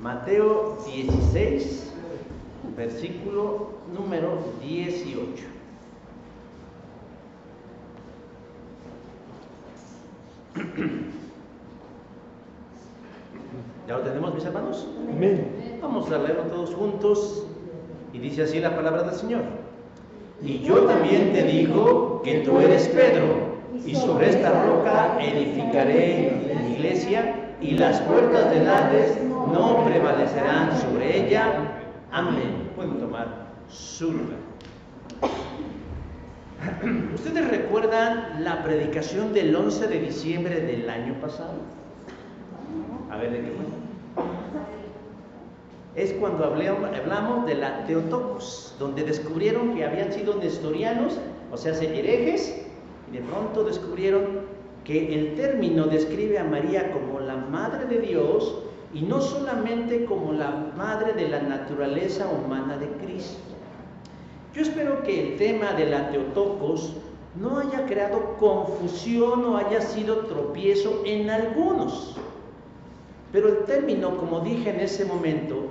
Mateo 16, versículo número 18. ¿Ya lo tenemos, mis hermanos? Amén. Vamos a leerlo todos juntos. Y dice así la palabra del Señor. Y yo también te digo que tú eres Pedro, y sobre esta roca edificaré mi iglesia, y las puertas del Hades no prevalecerán sobre ella. Amén. Pueden tomar su lugar. ¿Ustedes recuerdan la predicación del 11 de diciembre del año pasado? A ver, ¿de qué fue? Es cuando hablamos de la Theotokos, donde descubrieron que habían sido nestorianos, o sea, herejes, y de pronto descubrieron que el término describe a María como la Madre de Dios y no solamente como la Madre de la naturaleza humana de Cristo. Yo espero que el tema de la Theotokos no haya creado confusión o haya sido tropiezo en algunos. Pero el término, como dije en ese momento,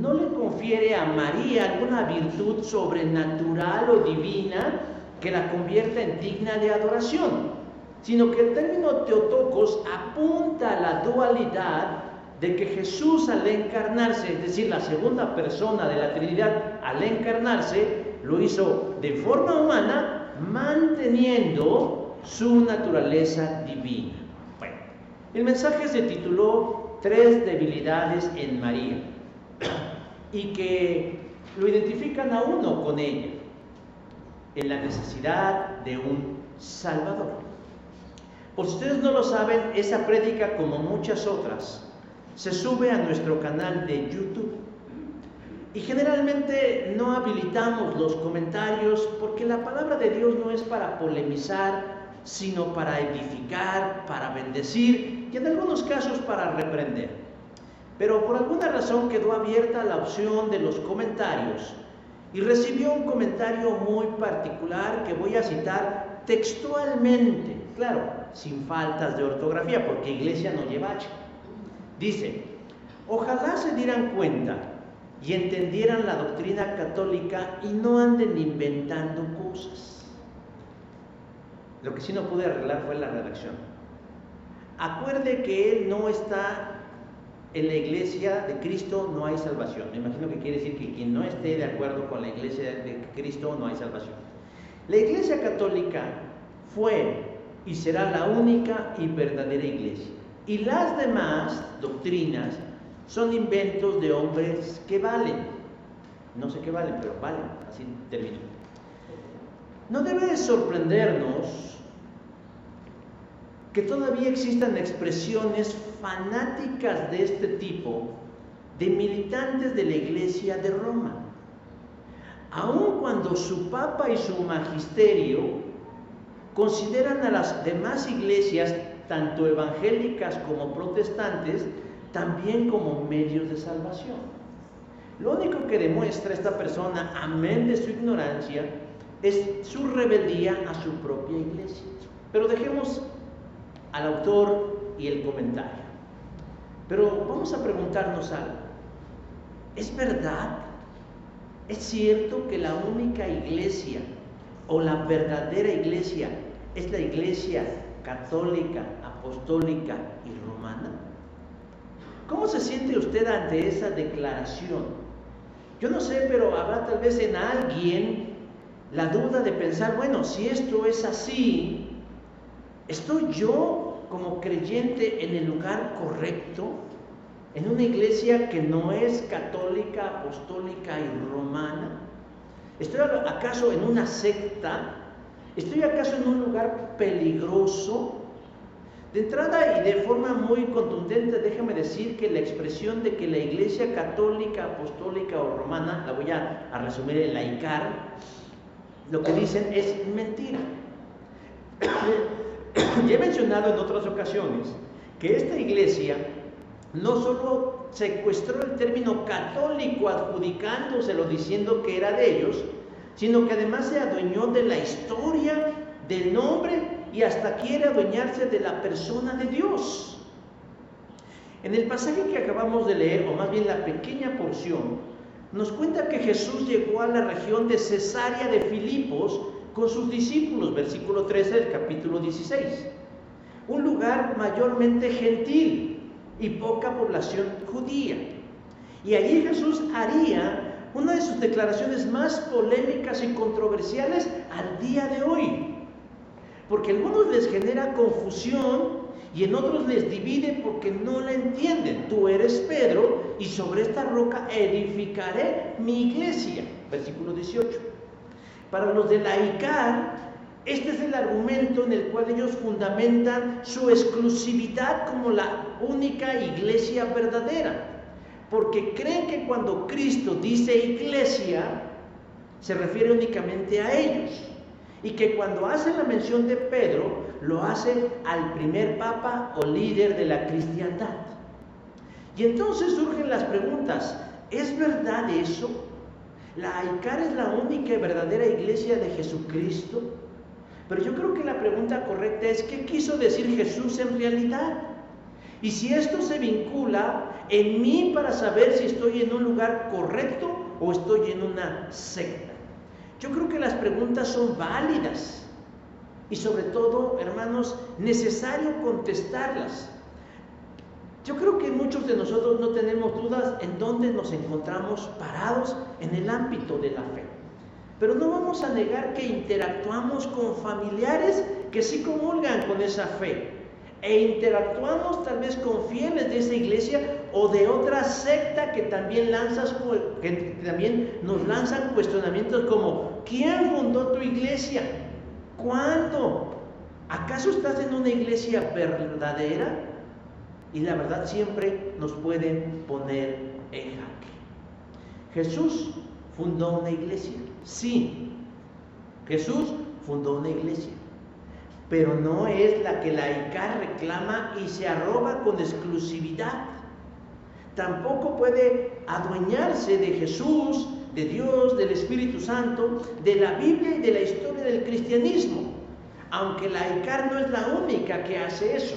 no le confiere a María alguna virtud sobrenatural o divina que la convierta en digna de adoración, sino que el término Theotokos apunta a la dualidad de que Jesús, al encarnarse, es decir, la segunda persona de la Trinidad, al encarnarse, lo hizo de forma humana, manteniendo su naturaleza divina. Bueno, el mensaje se tituló Tres debilidades en María, y que lo identifican a uno con ella, en la necesidad de un Salvador. Por si ustedes no lo saben, esa prédica, como muchas otras, se sube a nuestro canal de YouTube. Y generalmente no habilitamos los comentarios porque la palabra de Dios no es para polemizar, sino para edificar, para bendecir y en algunos casos para reprender. Pero por alguna razón quedó abierta la opción de los comentarios y recibió un comentario muy particular que voy a citar textualmente, claro, sin faltas de ortografía, porque iglesia no lleva H. Dice: ojalá se dieran cuenta y entendieran la doctrina católica y no anden inventando cosas. Lo que sí no pude arreglar fue la redacción. Acuerde que él no está en la iglesia de Cristo, no hay salvación. Me imagino que quiere decir que quien no esté de acuerdo con la iglesia de Cristo, no hay salvación. La iglesia católica fue y será la única y verdadera iglesia. Y las demás doctrinas son inventos de hombres que valen. No sé qué valen, pero valen. Así termino. No debe sorprendernos que todavía existan expresiones fanáticas de este tipo de militantes de la Iglesia de Roma. Aun cuando su Papa y su magisterio consideran a las demás iglesias, tanto evangélicas como protestantes, también como medios de salvación. Lo único que demuestra esta persona, amén de su ignorancia, es su rebeldía a su propia iglesia. Pero dejemos al autor y el comentario. Pero vamos a preguntarnos algo. ¿Es verdad? ¿Es cierto que la única iglesia o la verdadera iglesia es la iglesia católica, apostólica y romana? ¿Cómo se siente usted ante esa declaración? Yo no sé, pero habrá tal vez en alguien la duda de pensar, bueno, si esto es así, ¿estoy yo como creyente en el lugar correcto? ¿En una iglesia que no es católica, apostólica y romana? ¿Estoy acaso en una secta? ¿Estoy acaso en un lugar peligroso? De entrada y de forma muy contundente, déjame decir que la expresión de que la iglesia católica, apostólica o romana, la voy a resumir en laicar, lo que dicen es mentira. Ya he mencionado en otras ocasiones que esta iglesia no solo secuestró el término católico adjudicándoselo diciendo que era de ellos, sino que además se adueñó de la historia, del nombre y hasta quiere adueñarse de la persona de Dios. En el pasaje que acabamos de leer, o más bien la pequeña porción, nos cuenta que Jesús llegó a la región de Cesarea de Filipos con sus discípulos, versículo 13 del capítulo 16. Un lugar mayormente gentil y poca población judía. Y allí Jesús haría una de sus declaraciones más polémicas y controversiales al día de hoy. Porque a algunos les genera confusión y en otros les divide porque no la entienden. Tú eres Pedro y sobre esta roca edificaré mi iglesia. Versículo 18. Para los de Laicar, este es el argumento en el cual ellos fundamentan su exclusividad como la única iglesia verdadera. Porque creen que cuando Cristo dice iglesia, se refiere únicamente a ellos. Y que cuando hace la mención de Pedro, lo hace al primer papa o líder de la cristiandad. Y entonces surgen las preguntas, ¿es verdad eso? ¿Laicar es la única y verdadera iglesia de Jesucristo? Pero yo creo que la pregunta correcta es, ¿qué quiso decir Jesús en realidad? Y si esto se vincula en mí para saber si estoy en un lugar correcto o estoy en una secta. Yo creo que las preguntas son válidas y sobre todo, hermanos, necesario contestarlas. Yo creo que muchos de nosotros no tenemos dudas en dónde nos encontramos parados en el ámbito de la fe. Pero no vamos a negar que interactuamos con familiares que sí comulgan con esa fe. E interactuamos tal vez con fieles de esa iglesia o de otra secta que también nos lanzan cuestionamientos como: ¿quién fundó tu iglesia? ¿Cuándo? ¿Acaso estás en una iglesia verdadera? Y la verdad siempre nos pueden poner en jaque. Jesús fundó una iglesia. Sí, Jesús fundó una iglesia. Pero no es la que Laicar reclama y se arroga con exclusividad. Tampoco puede adueñarse de Jesús, de Dios, del Espíritu Santo, de la Biblia y de la historia del cristianismo. Aunque Laicar no es la única que hace eso,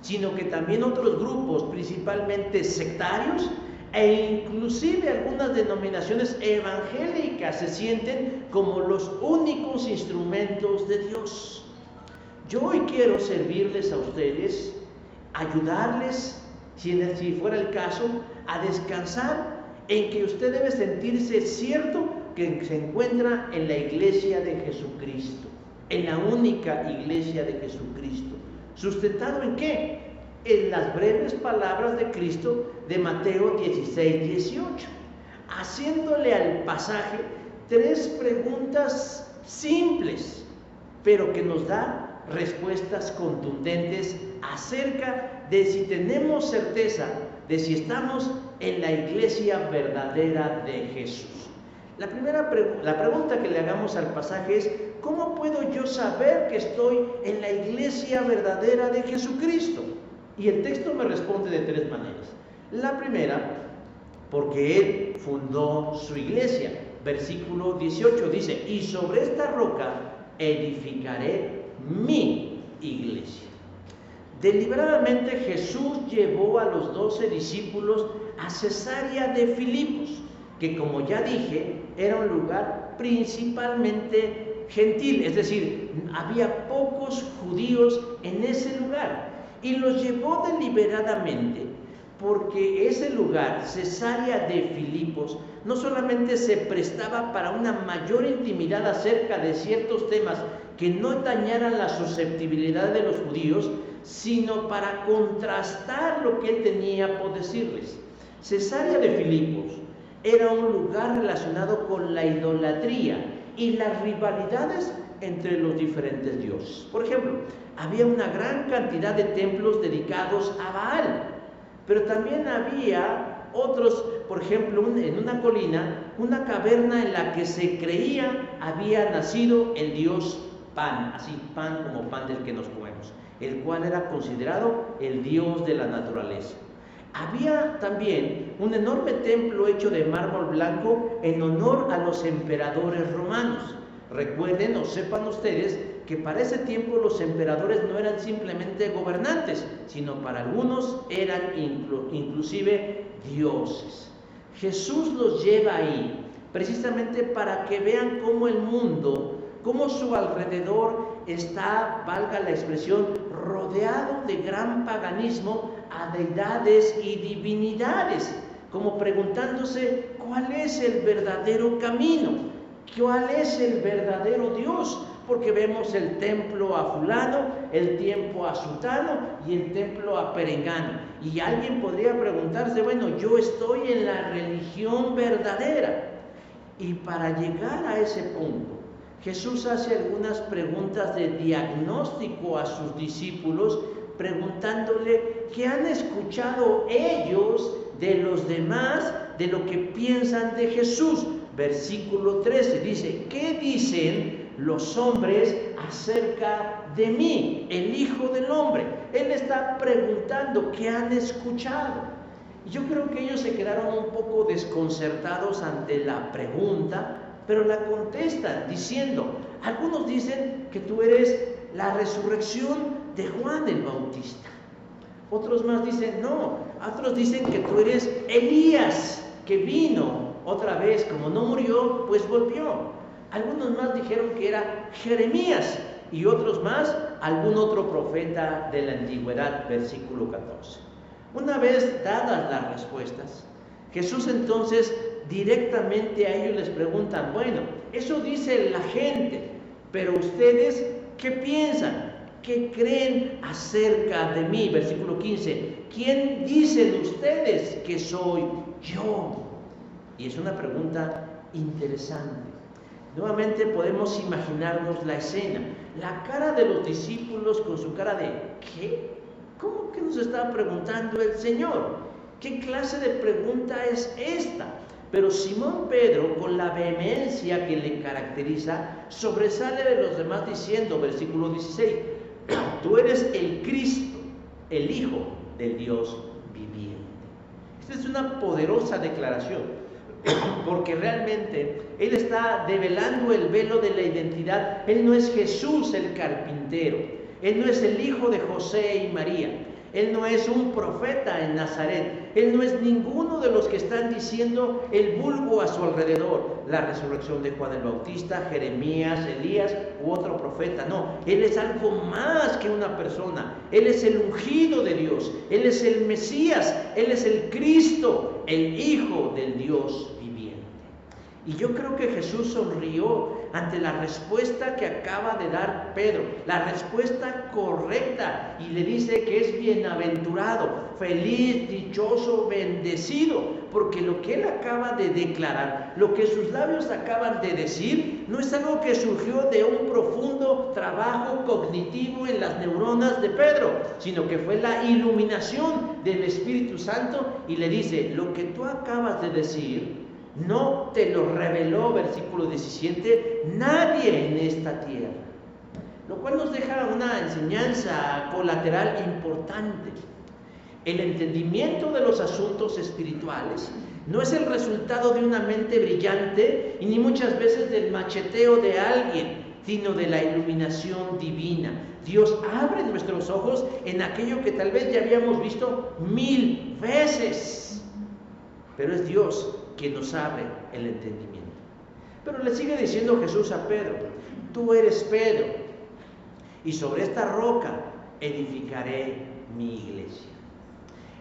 sino que también otros grupos, principalmente sectarios, e inclusive algunas denominaciones evangélicas se sienten como los únicos instrumentos de Dios. Yo hoy quiero servirles a ustedes, ayudarles, si fuera el caso, a descansar en que usted debe sentirse cierto que se encuentra en la iglesia de Jesucristo, en la única iglesia de Jesucristo. ¿Sustentado en qué? En las breves palabras de Cristo de Mateo 16-18, haciéndole al pasaje 3 preguntas simples, pero que nos da respuestas contundentes acerca de si tenemos certeza de si estamos en la iglesia verdadera de Jesús. La pregunta que le hagamos al pasaje es: ¿cómo puedo yo saber que estoy en la iglesia verdadera de Jesucristo? Y el texto me responde de 3 maneras. La primera, porque Él fundó su iglesia. Versículo 18 dice: y sobre esta roca edificaré mi iglesia. Deliberadamente Jesús llevó a los 12 discípulos a Cesarea de Filipos, que, como ya dije, era un lugar principalmente gentil, es decir, había pocos judíos en ese lugar, y los llevó deliberadamente porque ese lugar, Cesarea de Filipos, no solamente se prestaba para una mayor intimidad acerca de ciertos temas que no dañaran la susceptibilidad de los judíos, sino para contrastar lo que él tenía por decirles. Cesarea de Filipos era un lugar relacionado con la idolatría y las rivalidades entre los diferentes dioses. Por ejemplo, había una gran cantidad de templos dedicados a Baal, pero también había otros, por ejemplo, en una colina, una caverna en la que se creía había nacido el dios Pan, así Pan como pan del que nos comemos, el cual era considerado el dios de la naturaleza. Había también un enorme templo hecho de mármol blanco en honor a los emperadores romanos. Recuerden o sepan ustedes que para ese tiempo los emperadores no eran simplemente gobernantes, sino para algunos eran inclusive dioses. Jesús los lleva ahí precisamente para que vean cómo el mundo, cómo su alrededor está, valga la expresión, rodeado de gran paganismo a deidades y divinidades, como preguntándose cuál es el verdadero camino, cuál es el verdadero Dios, porque vemos el templo a fulano, el templo a sutano y el templo a perengano. Y alguien podría preguntarse, bueno, yo estoy en la religión verdadera. Y para llegar a ese punto, Jesús hace algunas preguntas de diagnóstico a sus discípulos, preguntándole qué han escuchado ellos de los demás, de lo que piensan de Jesús. Versículo 13 dice, ¿qué dicen los hombres acerca de mí, el Hijo del Hombre? Él está preguntando qué han escuchado. Yo creo que ellos se quedaron un poco desconcertados ante la pregunta, pero la contestan diciendo, algunos dicen que tú eres la resurrección de Juan el Bautista. Otros más dicen, no, otros dicen que tú eres Elías, que vino otra vez, como no murió, pues volvió. Algunos más dijeron que era Jeremías y otros más, algún otro profeta de la antigüedad, versículo 14. Una vez dadas las respuestas, Jesús entonces directamente a ellos les preguntan, bueno, eso dice la gente, pero ustedes, ¿qué piensan? ¿Qué creen acerca de mí? Versículo 15, ¿quién dicen ustedes que soy yo? Y es una pregunta interesante. Nuevamente podemos imaginarnos la escena, la cara de los discípulos con su cara de ¿qué? ¿Cómo que nos está preguntando el Señor? ¿Qué clase de pregunta es esta? Pero Simón Pedro, con la vehemencia que le caracteriza, sobresale de los demás diciendo, versículo 16, tú eres el Cristo, el Hijo del Dios viviente. Esta es una poderosa declaración, porque realmente Él está develando el velo de la identidad. Él no es Jesús el carpintero, Él no es el hijo de José y María, Él no es un profeta en Nazaret, Él no es ninguno de los que están diciendo el vulgo a su alrededor, la resurrección de Juan el Bautista, Jeremías, Elías u otro profeta. No, Él es algo más que una persona. Él es el ungido de Dios, Él es el Mesías, Él es el Cristo, el Hijo del Dios viviente. Y yo creo que Jesús sonrió ante la respuesta que acaba de dar Pedro, la respuesta correcta, y le dice que es bienaventurado, feliz, dichoso, bendecido, porque lo que él acaba de declarar, lo que sus labios acaban de decir, no es algo que surgió de un profundo trabajo cognitivo en las neuronas de Pedro, sino que fue la iluminación del Espíritu Santo, y le dice, lo que tú acabas de decir, no te lo reveló, versículo 17, nadie en esta tierra. Lo cual nos deja una enseñanza colateral importante. El entendimiento de los asuntos espirituales no es el resultado de una mente brillante y ni muchas veces del macheteo de alguien, sino de la iluminación divina. Dios abre nuestros ojos en aquello que tal vez ya habíamos visto 1000 veces, pero es Dios que nos abre el entendimiento. Pero le sigue diciendo Jesús a Pedro, tú eres Pedro, y sobre esta roca edificaré mi iglesia.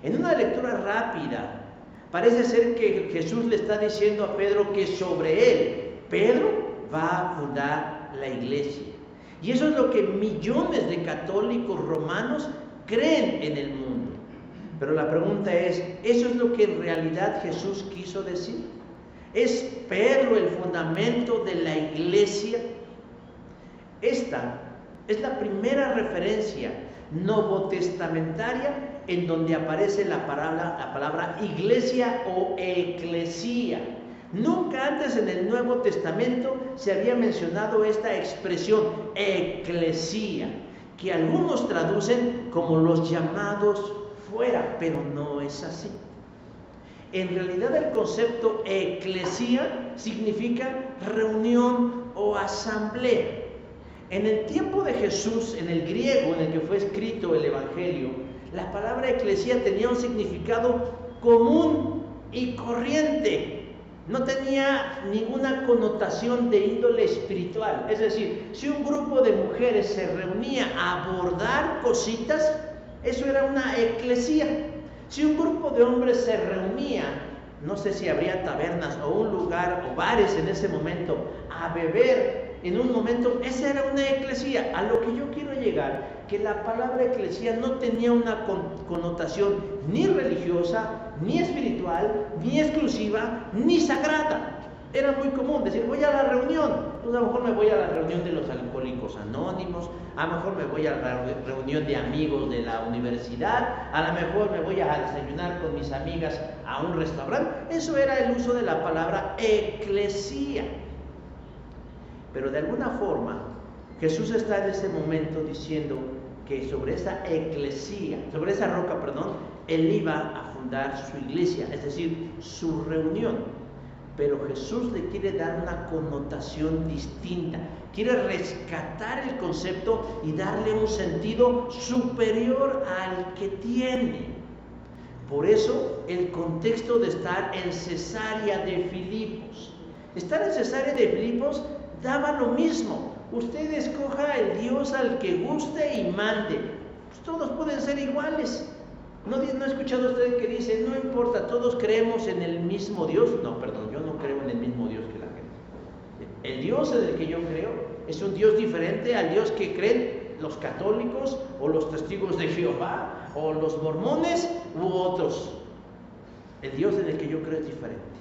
En una lectura rápida, parece ser que Jesús le está diciendo a Pedro que sobre él, Pedro va a fundar la iglesia. Y eso es lo que millones de católicos romanos creen en el mundo. Pero la pregunta es, ¿eso es lo que en realidad Jesús quiso decir? ¿Es Pedro el fundamento de la iglesia? Esta es la primera referencia novotestamentaria en donde aparece la palabra iglesia o eclesía. Nunca antes en el Nuevo Testamento se había mencionado esta expresión, eclesía, que algunos traducen como los llamados fuera, pero no es así. En realidad el concepto eclesía significa reunión o asamblea. En el tiempo de Jesús, en el griego en el que fue escrito el Evangelio, la palabra eclesía tenía un significado común y corriente. No tenía ninguna connotación de índole espiritual. Es decir, si un grupo de mujeres se reunía a abordar cositas, eso era una eclesía. Si un grupo de hombres se reunía, no sé si habría tabernas o un lugar o bares en ese momento, a beber en un momento, esa era una eclesía. A lo que yo quiero llegar, que la palabra eclesía no tenía una connotación ni religiosa, ni espiritual, ni exclusiva, ni sagrada. Era muy común decir, voy a la reunión. Pues a lo mejor me voy a la reunión de los alcohólicos anónimos, a lo mejor me voy a la reunión de amigos de la universidad, a lo mejor me voy a desayunar con mis amigas a un restaurante. Eso era el uso de la palabra eclesía. Pero de alguna forma, Jesús está en ese momento diciendo que sobre esa eclesía, sobre esa roca, Él iba a fundar su iglesia, es decir, su reunión. Pero Jesús le quiere dar una connotación distinta, quiere rescatar el concepto y darle un sentido superior al que tiene. Por eso el contexto de estar en Cesarea de Filipos. Estar en Cesarea de Filipos daba lo mismo. Usted escoja el Dios al que guste y mande. Pues todos pueden ser iguales. ¿No ha escuchado usted que dice, no importa, todos creemos en el mismo Dios? No, perdón, yo no creo en el mismo Dios que la gente. El Dios en el que yo creo es un Dios diferente al Dios que creen los católicos o los testigos de Jehová o los mormones u otros. El Dios en el que yo creo es diferente.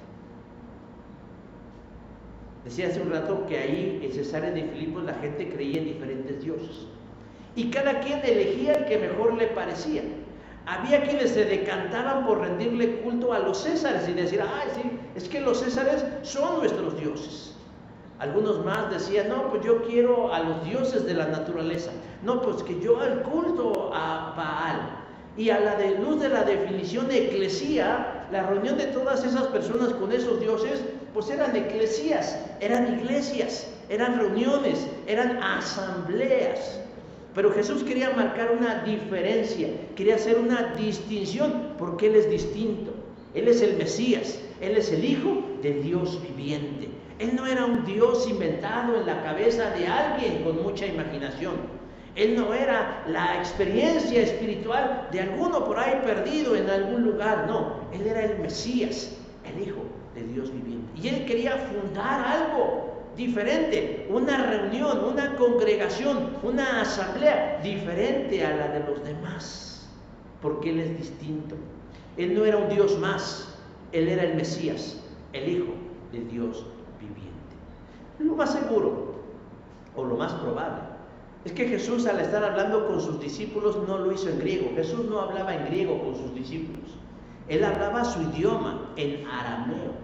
Decía hace un rato que ahí en Cesarea de Filipos la gente creía en diferentes dioses. Y cada quien elegía el que mejor le parecía. Había quienes se decantaban por rendirle culto a los césares y decir, sí, es que los césares son nuestros dioses. Algunos más decían, no, pues yo quiero a los dioses de la naturaleza. No, pues que yo al culto a Baal. Y a la luz de la definición de eclesía, la reunión de todas esas personas con esos dioses, pues eran eclesías, eran iglesias, eran reuniones, eran asambleas. Pero Jesús quería marcar una diferencia, quería hacer una distinción, porque Él es distinto. Él es el Mesías, Él es el Hijo del Dios viviente. Él no era un Dios inventado en la cabeza de alguien con mucha imaginación. Él no era la experiencia espiritual de alguno por ahí perdido en algún lugar. No, Él era el Mesías, el Hijo de Dios viviente. Y Él quería fundar algo diferente, una reunión, una congregación, una asamblea diferente a la de los demás, porque Él es distinto. Él no era un Dios más, Él era el Mesías, el Hijo del Dios viviente. Lo más seguro, o lo más probable, es que Jesús, al estar hablando con sus discípulos, no lo hizo en griego. Jesús no hablaba en griego con sus discípulos. Él hablaba su idioma, en arameo.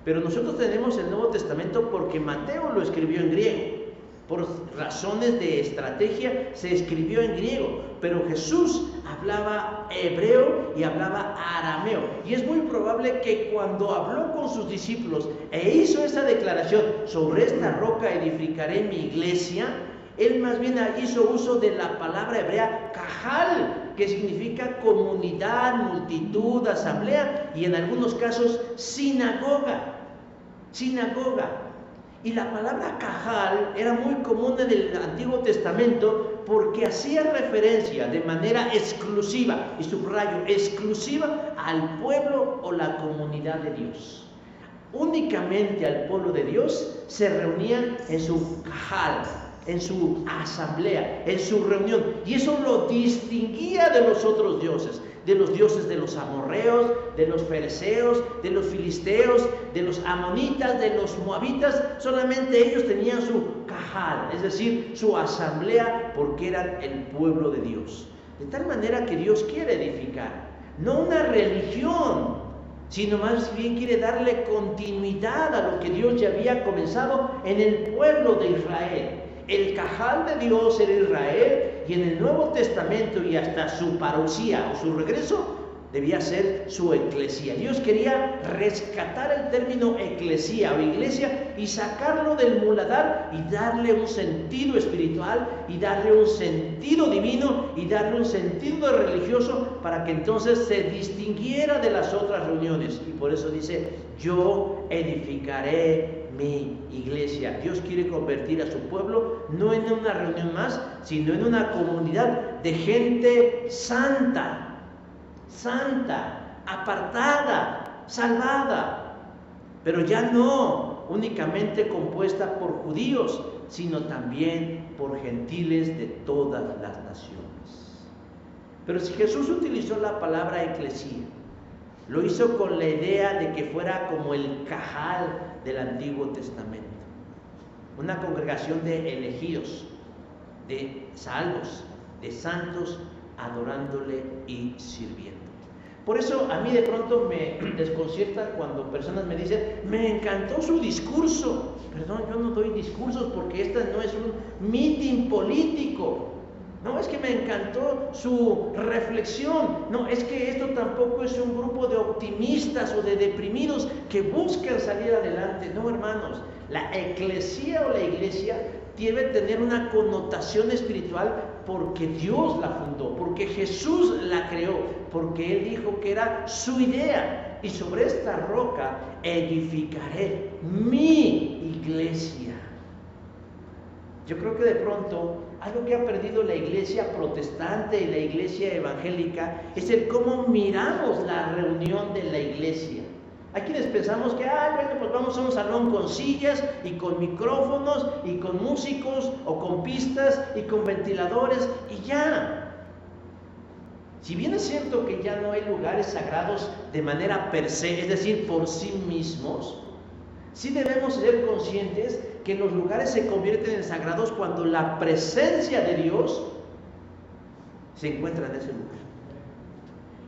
Pero nosotros tenemos el Nuevo Testamento porque Mateo lo escribió en griego. Por razones de estrategia se escribió en griego. Pero Jesús hablaba hebreo y hablaba arameo. Y es muy probable que cuando habló con sus discípulos e hizo esa declaración, sobre esta roca edificaré mi iglesia, Él más bien hizo uso de la palabra hebrea cajal, que significa comunidad, multitud, asamblea, y en algunos casos sinagoga. Y la palabra cajal era muy común en el Antiguo Testamento porque hacía referencia de manera exclusiva, y subrayo, exclusiva al pueblo o la comunidad de Dios. Únicamente al pueblo de Dios se reunían en su cajal, en su asamblea, en su reunión, y eso lo distinguía de los otros dioses, de los dioses de los amorreos, de los fereceos, de los filisteos, de los amonitas, de los moabitas. Solamente ellos tenían su cajal, es decir, su asamblea, porque eran el pueblo de Dios. De tal manera que Dios quiere edificar, no una religión, sino más bien quiere darle continuidad a lo que Dios ya había comenzado en el pueblo de Israel. El cajal de Dios era Israel, y en el Nuevo Testamento y hasta su parucía o su regreso, debía ser su eclesía. Dios quería rescatar el término eclesía o iglesia y sacarlo del muladar y darle un sentido espiritual y darle un sentido divino y darle un sentido religioso para que entonces se distinguiera de las otras reuniones. Y por eso dice, yo edificaré mi iglesia. Dios quiere convertir a su pueblo no en una reunión más, sino en una comunidad de gente santa, apartada, salvada, pero ya no únicamente compuesta por judíos, sino también por gentiles de todas las naciones. Pero si Jesús utilizó la palabra eclesía, lo hizo con la idea de que fuera como el cajal del Antiguo Testamento, una congregación de elegidos, de salvos, de santos, adorándole y sirviendo. Por eso a mí de pronto me desconcierta cuando personas me dicen, me encantó su discurso. Perdón, yo no doy discursos porque este no es un meeting político. No, es que me encantó su reflexión. No, es que esto tampoco es un grupo de optimistas o de deprimidos que buscan salir adelante. No, hermanos, la eclesía o la iglesia debe tener una connotación espiritual porque Dios la fundó, porque Jesús la creó, porque Él dijo que era su idea. Y sobre esta roca edificaré mi iglesia. Yo creo que de pronto algo que ha perdido la iglesia protestante y la iglesia evangélica es el cómo miramos la reunión de la iglesia. Hay quienes pensamos que, bueno, pues vamos a un salón con sillas y con micrófonos y con músicos o con pistas y con ventiladores y ya. Si bien es cierto que ya no hay lugares sagrados de manera per se, es decir, por sí mismos, sí debemos ser conscientes que los lugares se convierten en sagrados cuando la presencia de Dios se encuentra en ese lugar.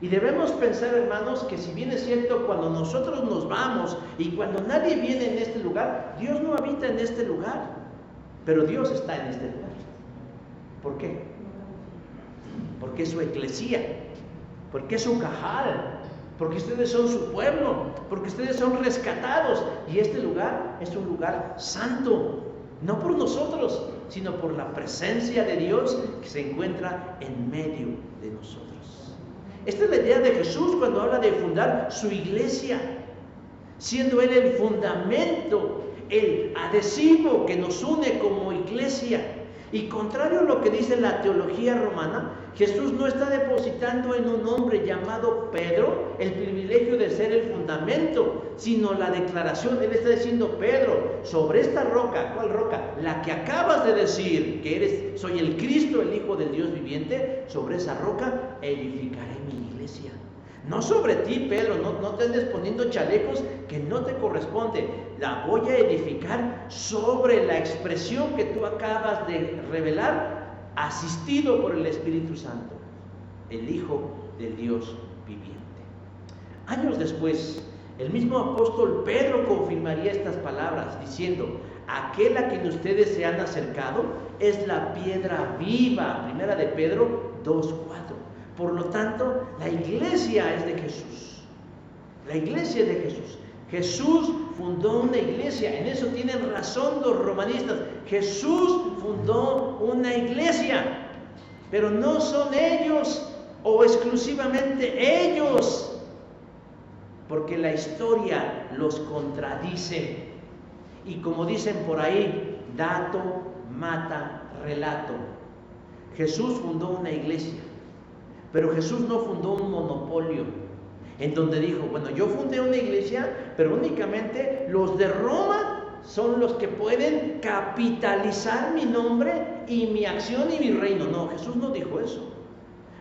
Y debemos pensar, hermanos, que si bien es cierto, cuando nosotros nos vamos y cuando nadie viene en este lugar, Dios no habita en este lugar, pero Dios está en este lugar. ¿Por qué? Porque es su eclesía, porque es su cajal, porque ustedes son su pueblo, porque ustedes son rescatados. Y este lugar es un lugar santo, no por nosotros, sino por la presencia de Dios que se encuentra en medio de nosotros. Esta es la idea de Jesús cuando habla de fundar su iglesia, siendo Él el fundamento, el adhesivo que nos une como iglesia. Y contrario a lo que dice la teología romana, Jesús no está depositando en un hombre llamado Pedro el privilegio de ser el fundamento, sino la declaración. Él está diciendo, Pedro, sobre esta roca, ¿cuál roca? La que acabas de decir, que soy el Cristo, el Hijo del Dios viviente, sobre esa roca edificaré mi iglesia. No sobre ti, Pedro, no te andes poniendo chalecos que no te corresponde. La voy a edificar sobre la expresión que tú acabas de revelar, asistido por el Espíritu Santo, el Hijo del Dios viviente. Años después, el mismo apóstol Pedro confirmaría estas palabras, diciendo, aquel a quien ustedes se han acercado es la piedra viva. Primera de Pedro 2:4. Por lo tanto, la iglesia es de Jesús. La iglesia es de Jesús. Jesús fundó una iglesia. En eso tienen razón los romanistas. Jesús fundó una iglesia. Pero no son ellos o exclusivamente ellos. Porque la historia los contradice. Y como dicen por ahí, dato mata relato. Jesús fundó una iglesia. Pero Jesús no fundó un monopolio en donde dijo, bueno, yo fundé una iglesia, pero únicamente los de Roma son los que pueden capitalizar mi nombre y mi acción y mi reino. No, Jesús no dijo eso.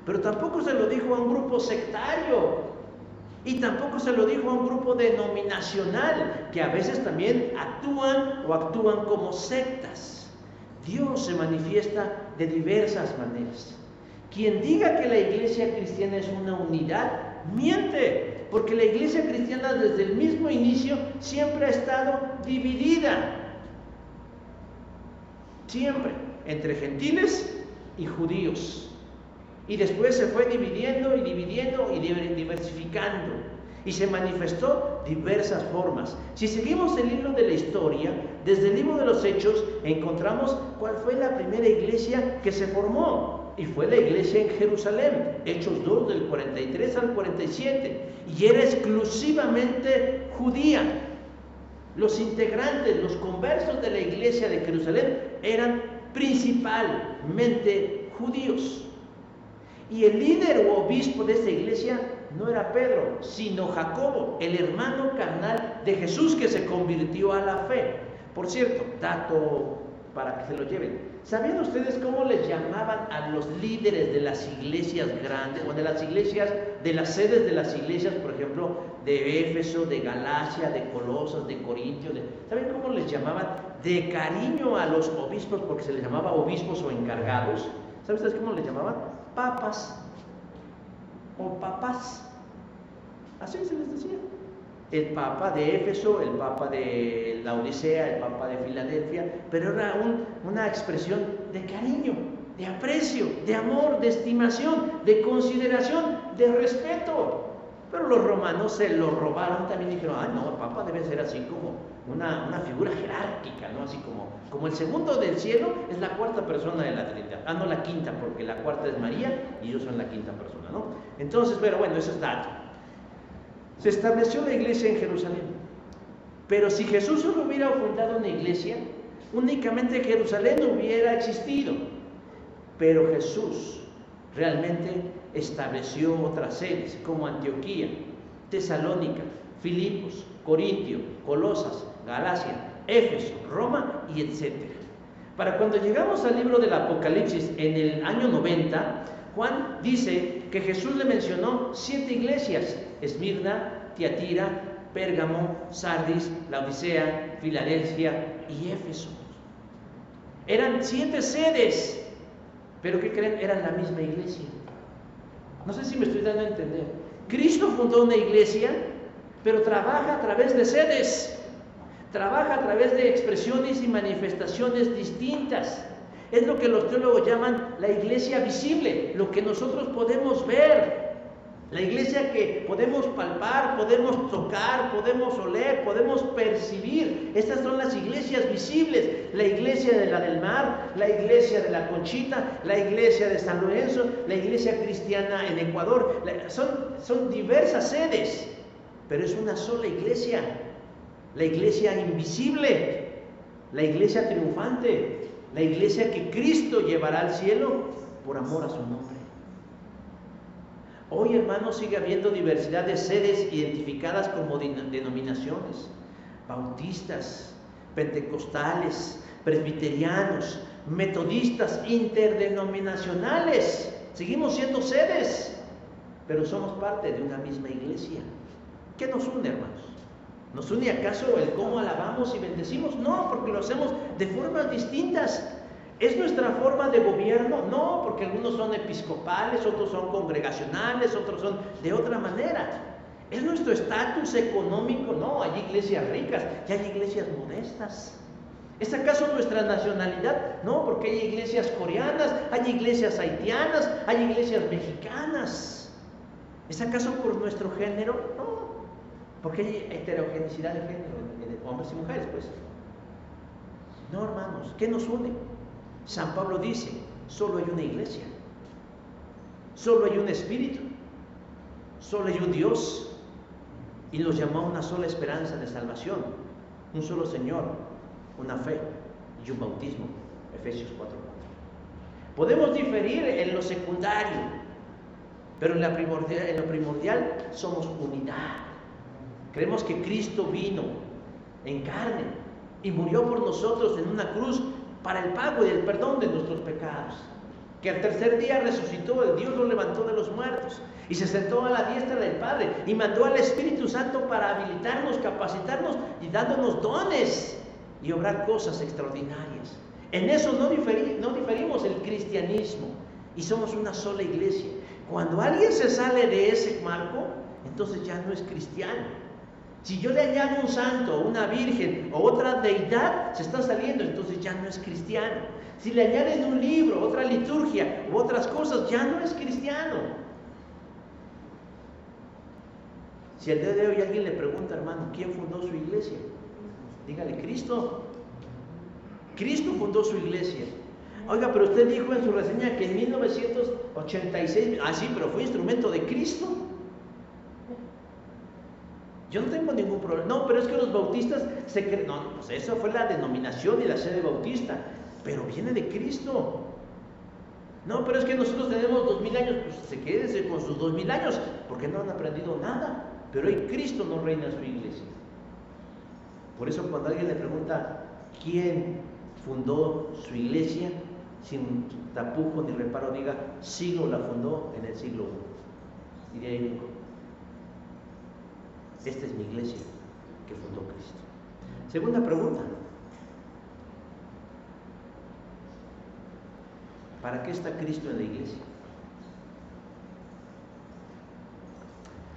Pero tampoco se lo dijo a un grupo sectario y tampoco se lo dijo a un grupo denominacional que a veces también actúan como sectas. Dios se manifiesta de diversas maneras. Quien diga que la iglesia cristiana es una unidad, miente, porque la iglesia cristiana desde el mismo inicio siempre ha estado dividida. Siempre, entre gentiles y judíos. Y después se fue dividiendo y dividiendo y diversificando. Y se manifestó diversas formas. Si seguimos el libro de la historia, desde el libro de los Hechos, encontramos cuál fue la primera iglesia que se formó. Y fue la iglesia en Jerusalén, Hechos 2 del 43 al 47. Y era exclusivamente judía. Los integrantes, los conversos de la iglesia de Jerusalén eran principalmente judíos. Y el líder o obispo de esta iglesia no era Pedro, sino Jacobo, el hermano carnal de Jesús que se convirtió a la fe. Por cierto, dato para que se lo lleven. ¿Sabían ustedes cómo les llamaban a los líderes de las iglesias grandes, o de las iglesias, de las sedes de las iglesias, por ejemplo, de Éfeso, de Galacia, de Colosas, de Corintios? ¿Saben cómo les llamaban? De cariño a los obispos, porque se les llamaba obispos o encargados. ¿Saben ustedes cómo les llamaban? Papas o papás. Así se les decía. El papa de Éfeso, el papa de la Odisea, el papa de Filadelfia, pero era una expresión de cariño, de aprecio, de amor, de estimación, de consideración, de respeto. Pero los romanos se lo robaron también y dijeron, no, el papa debe ser así como una figura jerárquica, ¿no? Así como el segundo del cielo es la cuarta persona de la Trinidad. No la quinta, porque la cuarta es María y yo soy la quinta persona, ¿no? Entonces, pero bueno, eso es dato. Se estableció la iglesia en Jerusalén. Pero si Jesús solo hubiera fundado una iglesia, únicamente Jerusalén no hubiera existido. Pero Jesús realmente estableció otras sedes como Antioquía, Tesalónica, Filipos, Corintio, Colosas, Galacia, Éfeso, Roma y etc. Para cuando llegamos al libro del Apocalipsis en el año 90, Juan dice que Jesús le mencionó 7 iglesias: Esmirna, Tiatira, Pérgamo, Sardis, Laodicea, Filadelfia y Éfeso. Eran 7 sedes, pero ¿qué creen? Eran la misma iglesia. No sé si me estoy dando a entender. Cristo fundó una iglesia, pero trabaja a través de sedes, trabaja a través de expresiones y manifestaciones distintas. Es lo que los teólogos llaman la iglesia visible, lo que nosotros podemos ver, la iglesia que podemos palpar, podemos tocar, podemos oler, podemos percibir. Estas son las iglesias visibles: la iglesia de la del Mar, la iglesia de la Conchita, la iglesia de San Lorenzo, la iglesia cristiana en Ecuador. Son diversas sedes, pero es una sola iglesia, la iglesia invisible, la iglesia triunfante, la iglesia que Cristo llevará al cielo por amor a su nombre. Hoy, hermanos, sigue habiendo diversidad de sedes identificadas como denominaciones: bautistas, pentecostales, presbiterianos, metodistas, interdenominacionales. Seguimos siendo sedes, pero somos parte de una misma iglesia. ¿Qué nos une, hermanos? ¿Nos une acaso el cómo alabamos y bendecimos? No, porque lo hacemos de formas distintas. ¿Es nuestra forma de gobierno? No, porque algunos son episcopales, otros son congregacionales, otros son de otra manera. ¿Es nuestro estatus económico? No, hay iglesias ricas y hay iglesias modestas. ¿Es acaso nuestra nacionalidad? No, porque hay iglesias coreanas, hay iglesias haitianas, hay iglesias mexicanas. ¿Es acaso por nuestro género? No, porque hay heterogeneidad de género, de hombres y mujeres, pues. No, hermanos, ¿qué nos une? San Pablo dice: solo hay una iglesia, solo hay un espíritu, solo hay un Dios, y nos llamó a una sola esperanza de salvación, un solo Señor, una fe y un bautismo. Efesios 4:4. Podemos diferir en lo secundario, pero en lo primordial somos unidad. Creemos que Cristo vino en carne y murió por nosotros en una cruz para el pago y el perdón de nuestros pecados, que al tercer día resucitó, el Dios lo levantó de los muertos y se sentó a la diestra del Padre y mandó al Espíritu Santo para habilitarnos, capacitarnos y dándonos dones y obrar cosas extraordinarias. En eso no diferimos el cristianismo, y somos una sola iglesia. Cuando alguien se sale de ese marco, entonces ya no es cristiano. Si yo le añado un santo, una virgen o otra deidad, se está saliendo, entonces ya no es cristiano. Si le añaden un libro, otra liturgia u otras cosas, ya no es cristiano. Si al día de hoy alguien le pregunta, hermano, ¿quién fundó su iglesia? Dígale, Cristo. Cristo fundó su iglesia. Oiga, pero usted dijo en su reseña que en 1986, sí, pero fue instrumento de Cristo. Yo no tengo ningún problema. No, pero es que los bautistas se creen. No, pues esa fue la denominación y la sede bautista, pero viene de Cristo. No, pero es que nosotros tenemos 2000 años, pues se quédense con sus 2000 años, porque no han aprendido nada. Pero hoy Cristo no reina en su iglesia. Por eso cuando alguien le pregunta quién fundó su iglesia, sin tapujo ni reparo, diga, siglo la fundó en el siglo I. Y de ahí vengo. Esta es mi iglesia que fundó Cristo. Segunda pregunta. ¿Para qué está Cristo en la iglesia?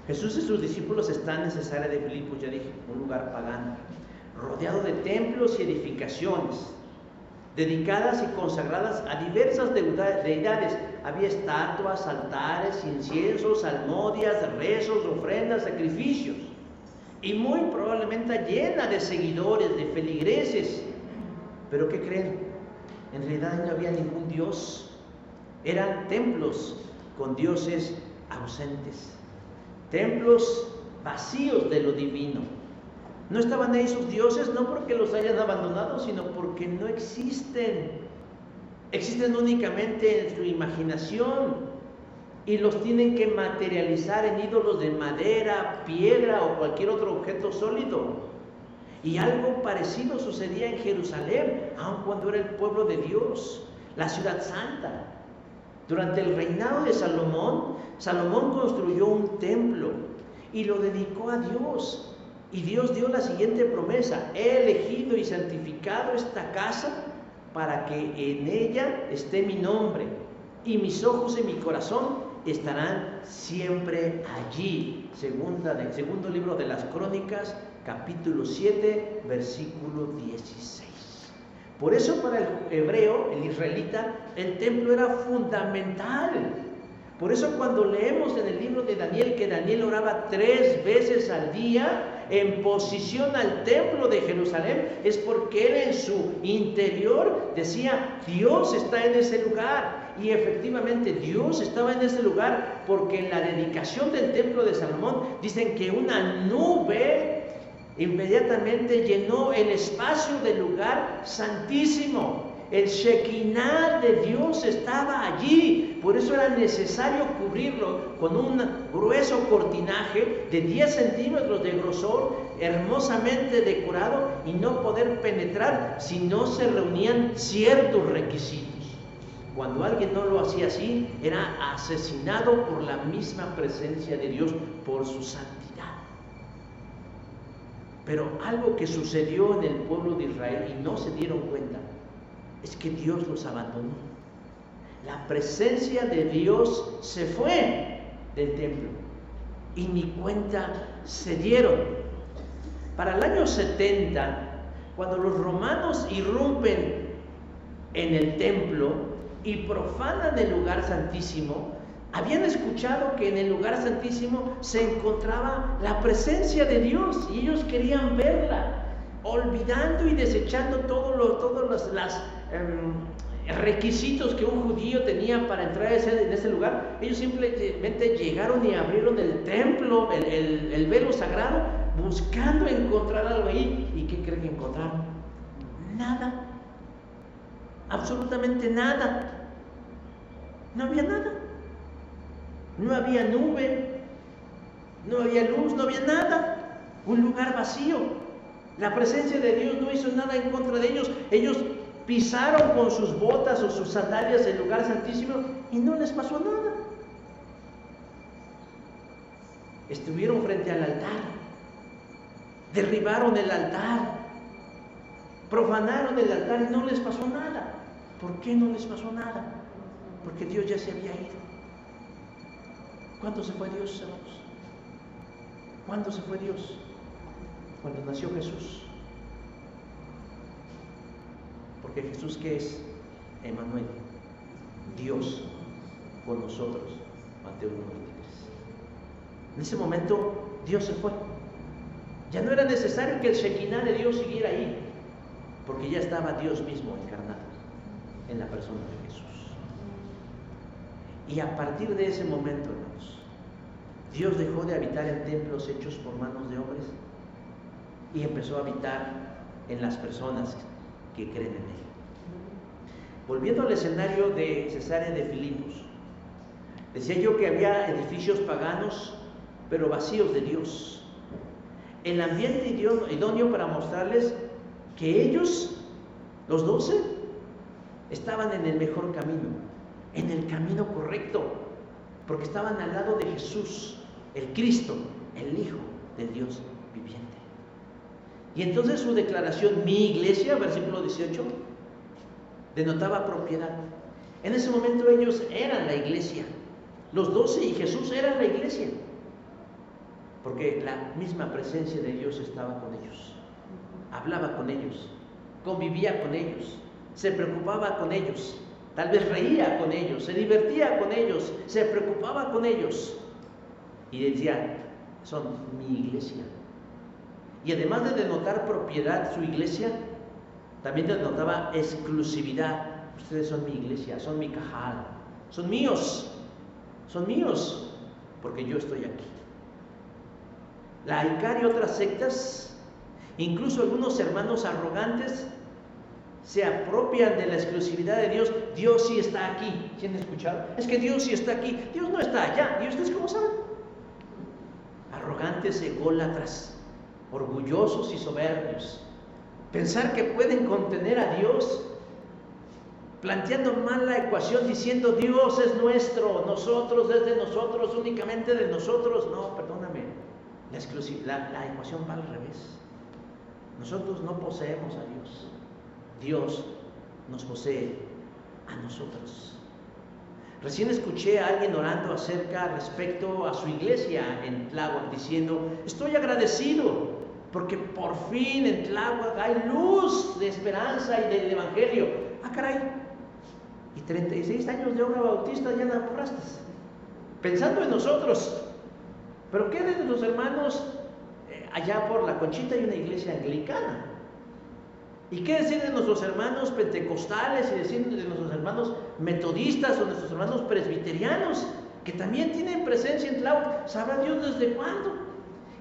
Jesús y sus discípulos están en Cesarea de Filipos, ya dije, un lugar pagano, rodeado de templos y edificaciones, dedicadas y consagradas a diversas deidades. Había estatuas, altares, inciensos, salmodias, rezos, ofrendas, sacrificios. Y muy probablemente llena de seguidores, de feligreses. ¿Pero qué creen? En realidad no había ningún dios. Eran templos con dioses ausentes. Templos vacíos de lo divino. No estaban ahí sus dioses, no porque los hayan abandonado, sino porque no existen. Existen únicamente en su imaginación y los tienen que materializar en ídolos de madera, piedra o cualquier otro objeto sólido. Y algo parecido sucedía en Jerusalén, aun cuando era el pueblo de Dios, la ciudad santa. Durante el reinado de Salomón, Salomón construyó un templo y lo dedicó a Dios. Y Dios dio la siguiente promesa: he elegido y santificado esta casa para que en ella esté mi nombre, y mis ojos y mi corazón estarán siempre allí. Segundo libro de las Crónicas, capítulo 7, versículo 16. Por eso para el hebreo, el israelita, el templo era fundamental. Por eso cuando leemos en el libro de Daniel que Daniel oraba 3 veces al día en posición al templo de Jerusalén, es porque él en su interior decía, Dios está en ese lugar. Y efectivamente Dios estaba en ese lugar, porque en la dedicación del templo de Salomón dicen que una nube inmediatamente llenó el espacio del lugar santísimo. El Shekinah de Dios estaba allí, por eso era necesario cubrirlo con un grueso cortinaje de 10 centímetros de grosor, hermosamente decorado, y no poder penetrar si no se reunían ciertos requisitos. Cuando alguien no lo hacía así, era asesinado por la misma presencia de Dios, por su santidad. Pero algo que sucedió en el pueblo de Israel y no se dieron cuenta, es que Dios los abandonó. La presencia de Dios se fue del templo y ni cuenta se dieron. Para el año 70, cuando los romanos irrumpen en el templo y profanan el lugar santísimo, habían escuchado que en el lugar santísimo se encontraba la presencia de Dios y ellos querían verla, olvidando y desechando todos los requisitos que un judío tenía para entrar en ese lugar. Ellos simplemente llegaron y abrieron el templo, el velo sagrado, buscando encontrar algo ahí. ¿Y qué creen que encontraron? Nada, absolutamente nada. No había nada. No había nube, no había luz, no había nada. Un lugar vacío. La presencia de Dios no hizo nada en contra de ellos. Ellos pisaron con sus botas o sus sandalias el lugar santísimo y no les pasó nada. Estuvieron frente al altar, derribaron el altar, profanaron el altar y no les pasó nada. ¿Por qué no les pasó nada? Porque Dios ya se había ido. ¿Cuándo se fue Dios, hermanos? ¿Cuándo se fue Dios? Cuando nació Jesús. Porque Jesús, ¿qué es? Emmanuel, Dios con nosotros, Mateo 1:23. En ese momento Dios se fue. Ya no era necesario que el Shekinah de Dios siguiera ahí, porque ya estaba Dios mismo encarnado en la persona de Jesús. Y a partir de ese momento, hermanos, Dios dejó de habitar en templos hechos por manos de hombres y empezó a habitar en las personas que creen en Él. Volviendo al escenario de Cesarea de Filipos, decía yo que había edificios paganos, pero vacíos de Dios. El ambiente idóneo para mostrarles que ellos, los 12, estaban en el mejor camino, en el camino correcto, porque estaban al lado de Jesús, el Cristo, el Hijo del Dios viviente. Y entonces su declaración, mi iglesia, versículo 18, denotaba propiedad. En ese momento ellos eran la iglesia, los 12 y Jesús eran la iglesia, porque la misma presencia de Dios estaba con ellos, hablaba con ellos, convivía con ellos, se preocupaba con ellos, tal vez reía con ellos, se divertía con ellos, se preocupaba con ellos y decía, son mi iglesia. Y además de denotar propiedad su iglesia, también denotaba exclusividad. Ustedes son mi iglesia, son mi cajal, son míos, porque yo estoy aquí. La ICAR y otras sectas, incluso algunos hermanos arrogantes, se apropian de la exclusividad de Dios. Dios sí está aquí. ¿Sí han escuchado? Es que Dios sí está aquí, Dios no está allá. ¿Y ustedes cómo saben? Arrogantes, ególatras, orgullosos y soberbios. Pensar que pueden contener a Dios, planteando mal la ecuación, diciendo Dios es nuestro, nosotros es de nosotros, únicamente de nosotros. No, perdóname, la ecuación va al revés. Nosotros no poseemos a Dios, Dios nos posee a nosotros. Recién escuché a alguien orando respecto a su iglesia en Tláhuac, diciendo, estoy agradecido porque por fin en Tláhuac hay luz de esperanza y del evangelio. Ah, caray, y 36 años de obra bautista ya la apuraste, pensando en nosotros. Pero ¿qué de los hermanos allá por la Conchita hay una iglesia anglicana? ¿Y qué decir de nuestros hermanos pentecostales y decir de nuestros hermanos metodistas o nuestros hermanos presbiterianos que también tienen presencia en Tláhuac? ¿Sabrá Dios desde cuándo?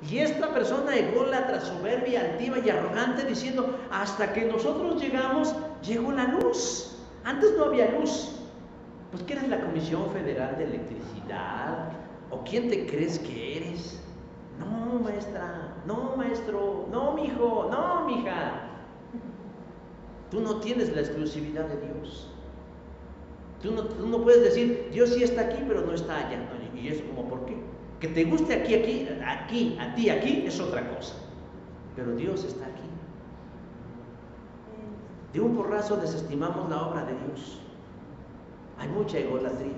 Y esta persona ególatra, soberbia, altiva y arrogante diciendo, hasta que nosotros llegamos, llegó la luz. Antes no había luz. Pues ¿qué eres la Comisión Federal de Electricidad? ¿O quién te crees que eres? No, maestra, no, maestro, no, mijo, no, mija. Tú no tienes la exclusividad de Dios. Tú no puedes decir, Dios sí está aquí, pero no está allá. Y es como, ¿por qué? Que te guste aquí es otra cosa. Pero Dios está aquí. De un porrazo desestimamos la obra de Dios. Hay mucha egolatría.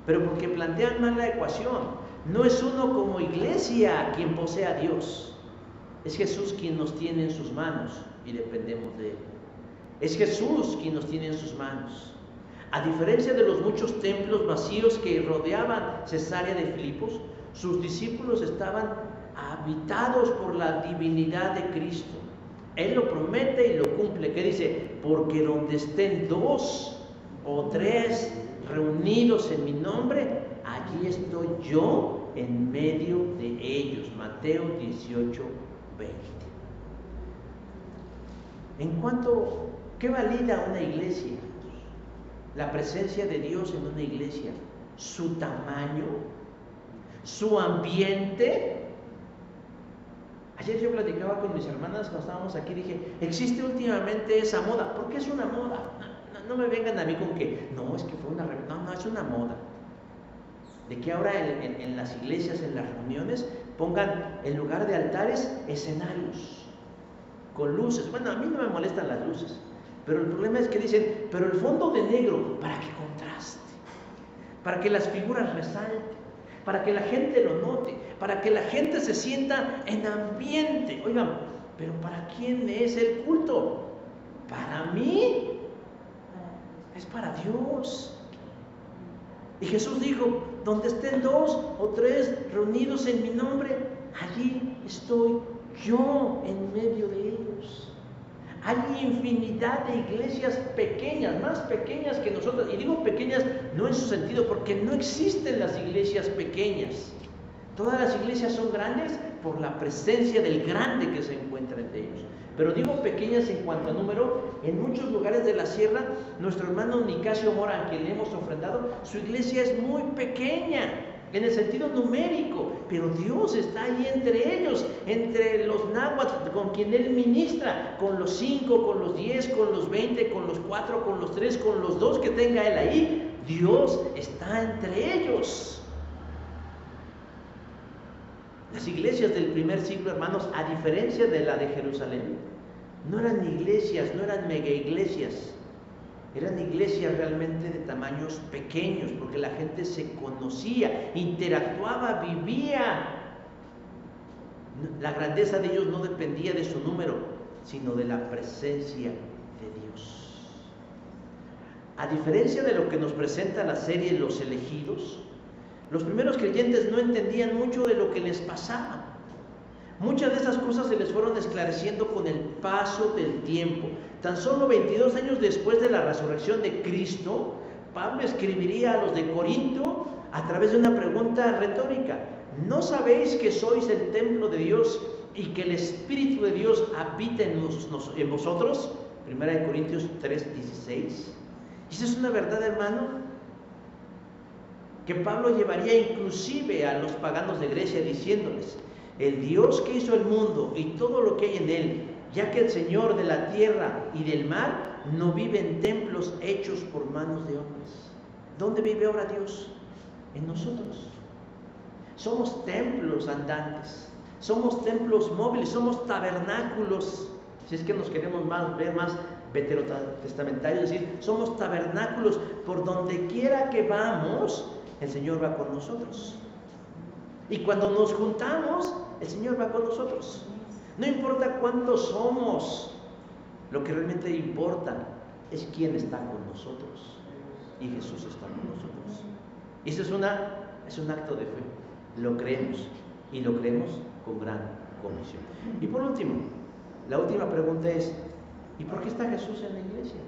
Pero porque plantean mal la ecuación. No es uno como iglesia quien posee a Dios. Es Jesús quien nos tiene en sus manos y dependemos de Él. Es Jesús quien nos tiene en sus manos. A diferencia de los muchos templos vacíos que rodeaban Cesarea de Filipos, sus discípulos estaban habitados por la divinidad de Cristo. Él lo promete y lo cumple. ¿Qué dice? Porque donde estén 2 o 3 reunidos en mi nombre, allí estoy yo en medio de ellos. Mateo 18:20. ¿Qué valida una iglesia? La presencia de Dios en una iglesia, su tamaño, su ambiente. Ayer yo platicaba con mis hermanas cuando estábamos aquí, dije, existe últimamente esa moda. ¿Por qué es una moda? No me vengan a mí con que, no, es que fue una reunión. No, es una moda. De que ahora en las iglesias, en las reuniones, pongan en lugar de altares, escenarios con luces. Bueno, a mí no me molestan las luces, pero el problema es que dicen, pero el fondo de negro, para que contraste, para que las figuras resalten, para que la gente lo note, para que la gente se sienta en ambiente. Oigan, pero ¿para quién es el culto? ¿Para mí? es para Dios. Y Jesús dijo, donde estén 2 o 3 reunidos en mi nombre, allí estoy yo en medio de ellos. Hay infinidad de iglesias pequeñas, más pequeñas que nosotros. Y digo pequeñas no en su sentido, porque no existen las iglesias pequeñas. Todas las iglesias son grandes por la presencia del grande que se encuentra entre ellos. Pero digo pequeñas en cuanto a número. En muchos lugares de la sierra, nuestro hermano Nicasio Mora, a quien le hemos ofrendado, su iglesia es muy pequeña en el sentido numérico, pero Dios está ahí entre ellos, entre los náhuatl con quien Él ministra, con los 5, con los 10, con los 20, con los 4, con los 3, con los 2 que tenga Él ahí. Dios está entre ellos. Las iglesias del primer siglo, hermanos, a diferencia de la de Jerusalén, no eran iglesias, no eran mega iglesias. Eran iglesias realmente de tamaños pequeños, porque la gente se conocía, interactuaba, vivía. La grandeza de ellos no dependía de su número, sino de la presencia de Dios. A diferencia de lo que nos presenta la serie Los Elegidos, los primeros creyentes no entendían mucho de lo que les pasaba. Muchas de esas cosas se les fueron esclareciendo con el paso del tiempo. Tan solo 22 años después de la resurrección de Cristo, Pablo escribiría a los de Corinto a través de una pregunta retórica. ¿No sabéis que sois el templo de Dios y que el Espíritu de Dios habita en vosotros? 1 Corintios 3:16. ¿Y esa es una verdad, hermano? Que Pablo llevaría inclusive a los paganos de Grecia diciéndoles: el Dios que hizo el mundo y todo lo que hay en él, ya que el Señor de la tierra y del mar no vive en templos hechos por manos de hombres. ¿Dónde vive ahora Dios? En nosotros. Somos templos andantes, somos templos móviles, somos tabernáculos. Si es que nos queremos ver más veterotestamentarios, es decir, somos tabernáculos. Por donde quiera que vamos, el Señor va con nosotros. Y cuando nos juntamos, el Señor va con nosotros. No importa cuántos somos, lo que realmente importa es quién está con nosotros. Y Jesús está con nosotros. Y eso es un acto de fe. Lo creemos, y lo creemos con gran convicción. Y por último, la última pregunta es: ¿y por qué está Jesús en la iglesia?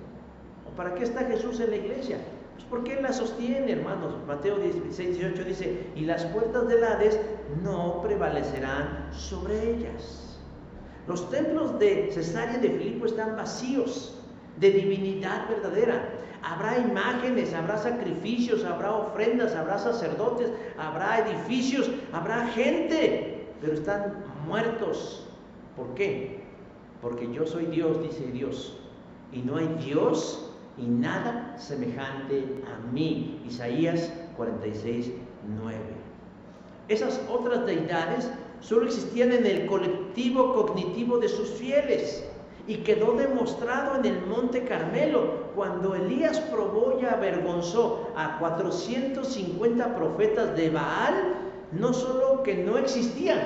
¿O para qué está Jesús en la iglesia? Pues porque Él la sostiene, hermanos. Mateo 16:18 dice: y las puertas del Hades no prevalecerán sobre ellas. Los templos de Cesarea de Filipo están vacíos de divinidad verdadera. Habrá imágenes, habrá sacrificios, habrá ofrendas, habrá sacerdotes, habrá edificios, habrá gente, pero están muertos. ¿Por qué? Porque yo soy Dios, dice Dios, y no hay Dios y nada semejante a mí. Isaías 46:9. Esas otras deidades solo existían en el colectivo cognitivo de sus fieles, y quedó demostrado en el Monte Carmelo, cuando Elías probó y avergonzó a 450 profetas de Baal. No solo que no existían,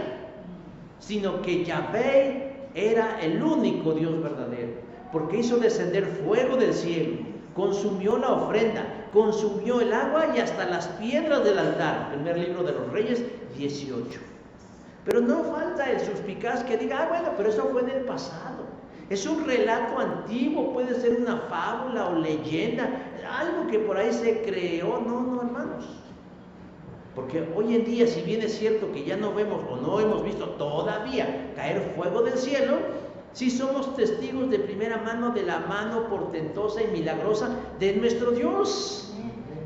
sino que Yahvé era el único Dios verdadero, porque hizo descender fuego del cielo, consumió la ofrenda, consumió el agua y hasta las piedras del altar. Primer libro de los Reyes 18. Pero no falta el suspicaz que diga: bueno, pero eso fue en el pasado. Es un relato antiguo, puede ser una fábula o leyenda, algo que por ahí se creó. No, hermanos. Porque hoy en día, si bien es cierto que ya no vemos o no hemos visto todavía caer fuego del cielo, sí somos testigos de primera mano de la mano portentosa y milagrosa de nuestro Dios.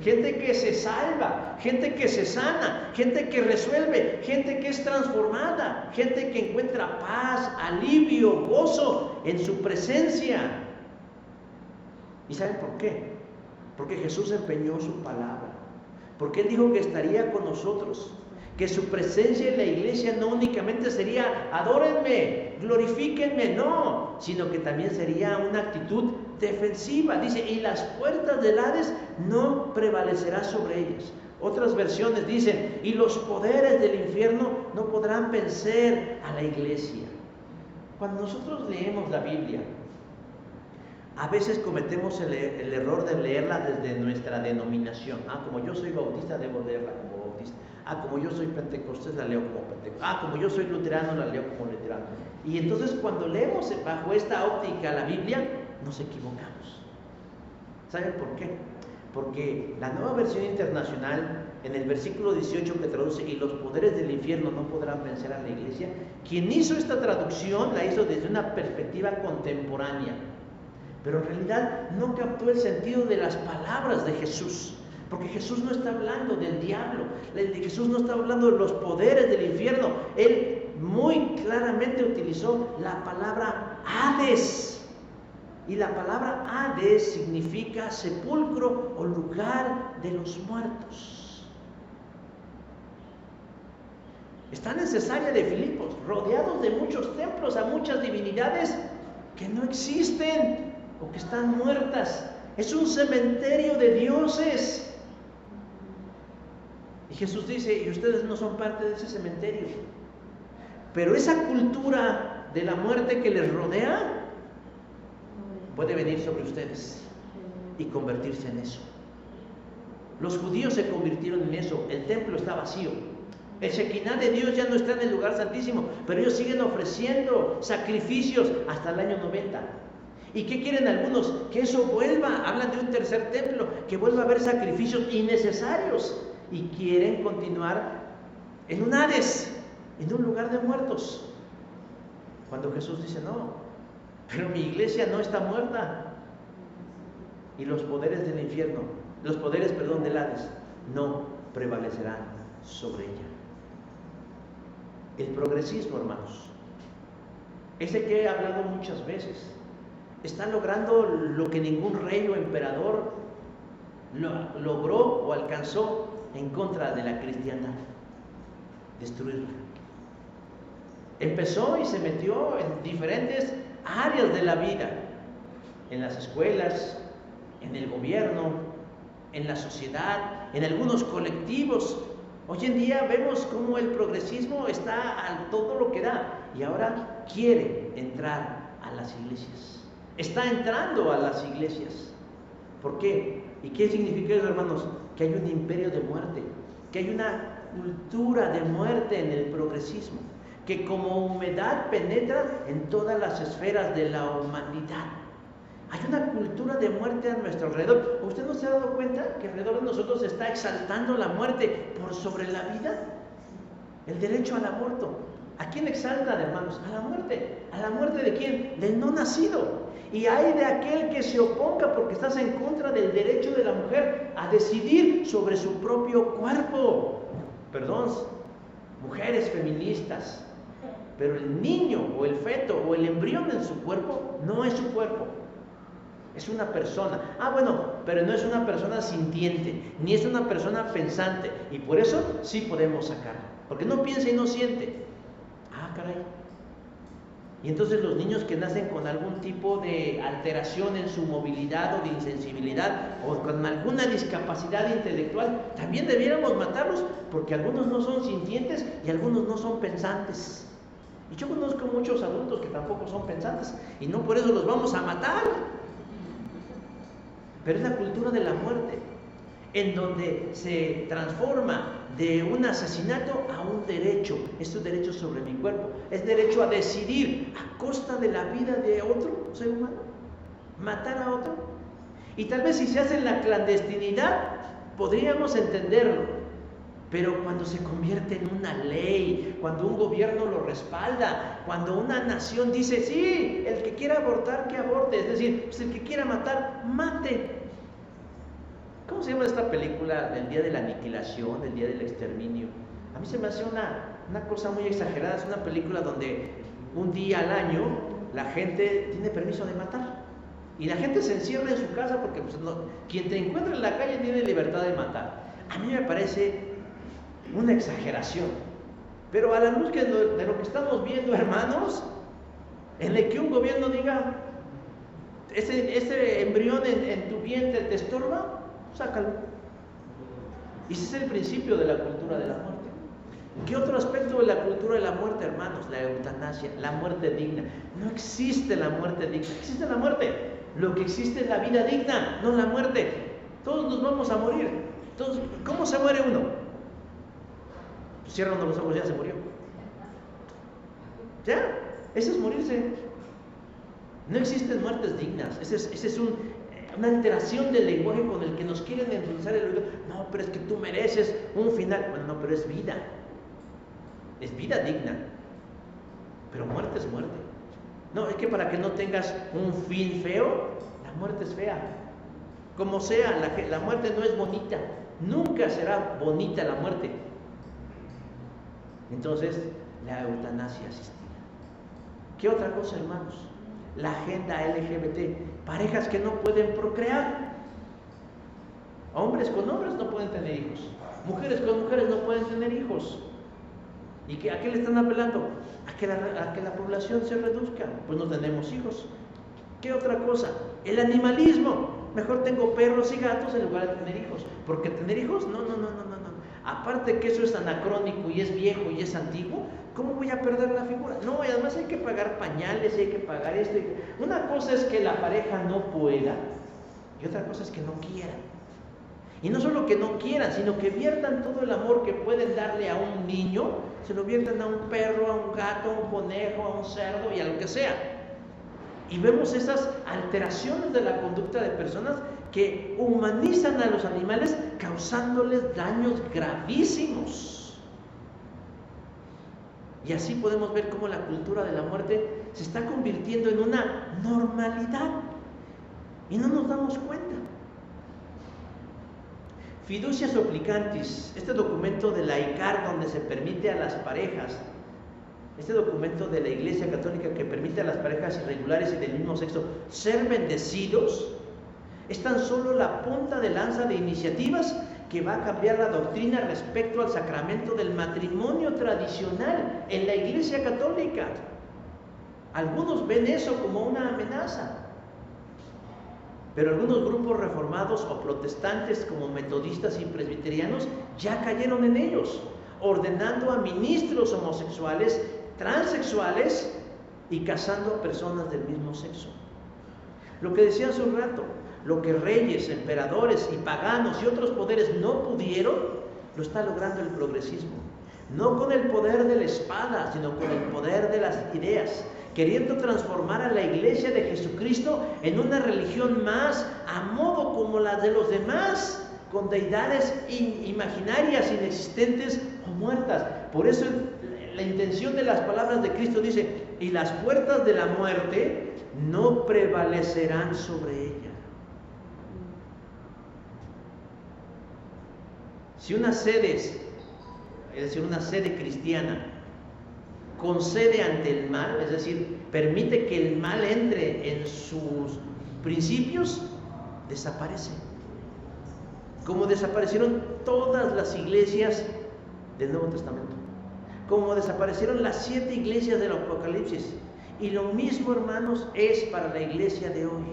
Gente que se salva, gente que se sana, gente que resuelve, gente que es transformada, gente que encuentra paz, alivio, gozo en su presencia. ¿Y saben por qué? Porque Jesús empeñó su palabra, porque Él dijo que estaría con nosotros, que su presencia en la iglesia no únicamente sería adórenme, glorifíquenme, no, sino que también sería una actitud defensiva. Dice: y las puertas del Hades no prevalecerá sobre ellas. Otras versiones dicen: y los poderes del infierno no podrán vencer a la iglesia. Cuando nosotros leemos la Biblia, A veces cometemos el error de leerla desde nuestra denominación. Como yo soy bautista, debo leerla como bautista. Como yo soy pentecostés, la leo como pentecostés. Como yo soy luterano, la leo como luterano. Y entonces cuando leemos bajo esta óptica la Biblia, nos equivocamos. ¿Saben por qué? Porque la Nueva Versión Internacional, en el versículo 18 que traduce, y los poderes del infierno no podrán vencer a la iglesia, quien hizo esta traducción la hizo desde una perspectiva contemporánea, pero en realidad no captó el sentido de las palabras de Jesús, porque Jesús no está hablando del diablo, Jesús no está hablando de los poderes del infierno. Él muy claramente utilizó la palabra Hades. Y la palabra Hades significa sepulcro o lugar de los muertos. Están en Cesarea de Filipos, rodeados de muchos templos, a muchas divinidades que no existen o que están muertas. Es un cementerio de dioses. Y Jesús dice, y ustedes no son parte de ese cementerio. Pero esa cultura de la muerte que les rodea puede venir sobre ustedes y convertirse en eso. Los judíos se convirtieron en eso. El templo está vacío. El Shekinah de Dios ya no está en el lugar santísimo, pero ellos siguen ofreciendo sacrificios hasta el año 90. ¿Y qué quieren algunos? Que eso vuelva. Hablan de un tercer templo, que vuelva a haber sacrificios innecesarios. Y quieren continuar en un Hades, en un lugar de muertos. Cuando Jesús dice, no, pero mi iglesia no está muerta. Y los poderes del infierno, del Hades, no prevalecerán sobre ella. El progresismo, hermanos, ese que he hablado muchas veces, está logrando lo que ningún rey o emperador logró o alcanzó en contra de la cristiandad: destruirla. Empezó y se metió en diferentes áreas de la vida, en las escuelas, en el gobierno, en la sociedad, en algunos colectivos. Hoy en día vemos cómo el progresismo está a todo lo que da y ahora quiere entrar a las iglesias. Está entrando a las iglesias. ¿Por qué? ¿Y qué significa eso, hermanos? Que hay un imperio de muerte, que hay una cultura de muerte en el progresismo, que como humedad penetra en todas las esferas de la humanidad. Hay una cultura de muerte a nuestro alrededor. ¿Usted no se ha dado cuenta que alrededor de nosotros se está exaltando la muerte por sobre la vida? El derecho al aborto. ¿A quién exaltan, hermanos? A la muerte. ¿A la muerte de quién? Del no nacido. Y hay de aquel que se oponga porque estás en contra del derecho de la mujer a decidir sobre su propio cuerpo. Perdón, mujeres feministas. Pero el niño o el feto o el embrión en su cuerpo no es su cuerpo. Es una persona. Pero no es una persona sintiente, ni es una persona pensante. Y por eso sí podemos sacarla. Porque no piensa y no siente. Caray. Y entonces los niños que nacen con algún tipo de alteración en su movilidad o de insensibilidad o con alguna discapacidad intelectual, también debiéramos matarlos, porque algunos no son sintientes y algunos no son pensantes. Y yo conozco muchos adultos que tampoco son pensantes y no por eso los vamos a matar. Pero es la cultura de la muerte, en donde se transforma de un asesinato a un derecho. Es un derecho sobre mi cuerpo, es derecho a decidir a costa de la vida de otro ser humano, matar a otro. Y tal vez si se hace en la clandestinidad podríamos entenderlo, pero cuando se convierte en una ley, cuando un gobierno lo respalda, cuando una nación dice, sí, el que quiera abortar, que aborte, es decir, pues el que quiera matar, mate. ¿Cómo se llama esta película del día de la aniquilación, del día del exterminio? A mí se me hace una cosa muy exagerada. Es una película donde un día al año la gente tiene permiso de matar. Y la gente se encierra en su casa porque quien te encuentra en la calle tiene libertad de matar. A mí me parece una exageración. Pero a la luz de lo que estamos viendo, hermanos, en el que un gobierno diga, ese embrión en tu vientre te estorba, sácalo. Y ese es el principio de la cultura de la muerte. ¿Qué otro aspecto de la cultura de la muerte, hermanos? La eutanasia, la muerte digna. No existe la muerte digna, existe la muerte. Lo que existe es la vida digna, no la muerte. Todos nos vamos a morir. Entonces, ¿cómo se muere uno? Pues cierra uno los ojos, ya se murió. Ya, eso es morirse. No existen muertes dignas. Ese es una alteración del lenguaje con el que nos quieren endulzar el oído. No, pero es que tú mereces un final. Bueno, no, pero es vida. Es vida digna. Pero muerte es muerte. No, es que para que no tengas un fin feo, la muerte es fea. Como sea, la muerte no es bonita. Nunca será bonita la muerte. Entonces, la eutanasia asistida. ¿Qué otra cosa, hermanos? La agenda LGBT. Parejas que no pueden procrear. Hombres con hombres no pueden tener hijos. Mujeres con mujeres no pueden tener hijos. ¿Y a qué le están apelando? A que la población se reduzca. Pues no tenemos hijos. ¿Qué otra cosa? El animalismo. Mejor tengo perros y gatos en lugar de tener hijos. Porque tener hijos, no. Aparte que eso es anacrónico y es viejo y es antiguo, ¿cómo voy a perder la figura? No, y además hay que pagar pañales, hay que pagar esto. Una cosa es que la pareja no pueda y otra cosa es que no quieran. Y no solo que no quieran, sino que viertan todo el amor que pueden darle a un niño, se lo viertan a un perro, a un gato, a un conejo, a un cerdo y a lo que sea. Y vemos esas alteraciones de la conducta de personas que humanizan a los animales causándoles daños gravísimos. Y así podemos ver cómo la cultura de la muerte se está convirtiendo en una normalidad y no nos damos cuenta. Fiducia Supplicantis, este documento de la ICAR donde se permite a las parejas, este documento de la Iglesia Católica que permite a las parejas irregulares y del mismo sexo ser bendecidos, es tan solo la punta de lanza de iniciativas que va a cambiar la doctrina respecto al sacramento del matrimonio tradicional en la Iglesia Católica. Algunos ven eso como una amenaza, pero algunos grupos reformados o protestantes como metodistas y presbiterianos ya cayeron en ellos, ordenando a ministros homosexuales, transexuales y casando a personas del mismo sexo. Lo que decía hace un rato, lo que reyes, emperadores y paganos y otros poderes no pudieron, lo está logrando el progresismo. No con el poder de la espada, sino con el poder de las ideas, queriendo transformar a la Iglesia de Jesucristo en una religión más a modo como las de los demás, con deidades imaginarias, inexistentes o muertas. Por eso la intención de las palabras de Cristo dice: y las puertas de la muerte no prevalecerán sobre ella. Si una sede, es decir, una sede cristiana, concede ante el mal, es decir, permite que el mal entre en sus principios, desaparece. Como desaparecieron todas las iglesias del Nuevo Testamento, como desaparecieron las 7 iglesias del Apocalipsis. Y lo mismo, hermanos, es para la iglesia de hoy.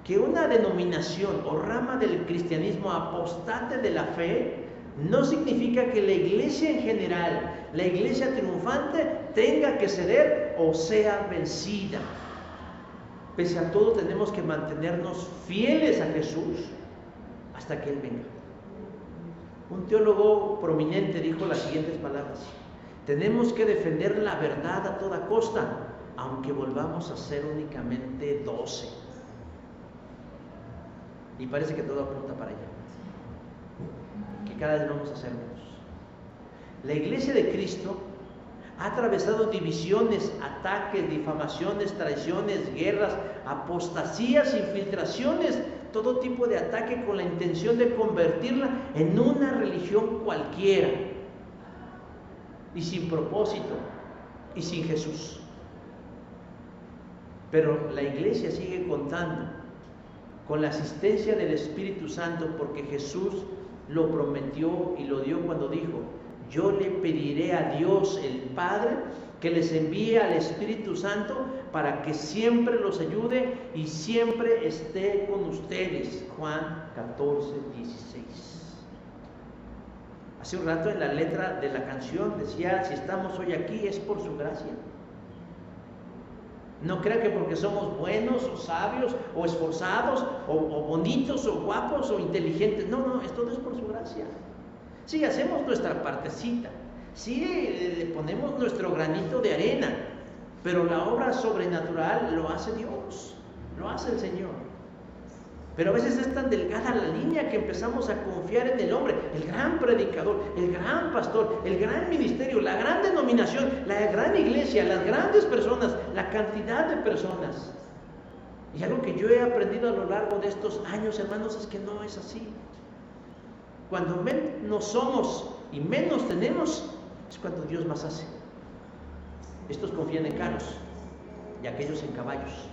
Que una denominación o rama del cristianismo apostate de la fe no significa que la iglesia en general, la iglesia triunfante, tenga que ceder o sea vencida. Pese a todo, tenemos que mantenernos fieles a Jesús hasta que Él venga. Un teólogo prominente dijo las siguientes palabras: tenemos que defender la verdad a toda costa, aunque volvamos a ser únicamente 12. Y parece que todo apunta para allá, que cada vez vamos a ser menos. La Iglesia de Cristo ha atravesado divisiones, ataques, difamaciones, traiciones, guerras, apostasías, infiltraciones, todo tipo de ataque con la intención de convertirla en una religión cualquiera y sin propósito y sin Jesús. Pero la Iglesia sigue contando con la asistencia del Espíritu Santo, porque Jesús lo prometió y lo dio cuando dijo: yo le pediré a Dios el Padre que les envíe al Espíritu Santo para que siempre los ayude y siempre esté con ustedes. Juan 14:16. Hace un rato en la letra de la canción decía, si estamos hoy aquí es por su gracia. No crea que porque somos buenos o sabios o esforzados o bonitos o guapos o inteligentes. No, esto no es por su gracia. Sí, hacemos nuestra partecita. Sí, le ponemos nuestro granito de arena. Pero la obra sobrenatural lo hace Dios, lo hace el Señor. Pero a veces es tan delgada la línea que empezamos a confiar en el hombre, el gran predicador, el gran pastor, el gran ministerio, la gran denominación, la gran iglesia, las grandes personas, la cantidad de personas. Y algo que yo he aprendido a lo largo de estos años, hermanos, es que no es así. Cuando menos somos y menos tenemos, es cuando Dios más hace. Estos confían en carros y aquellos en caballos.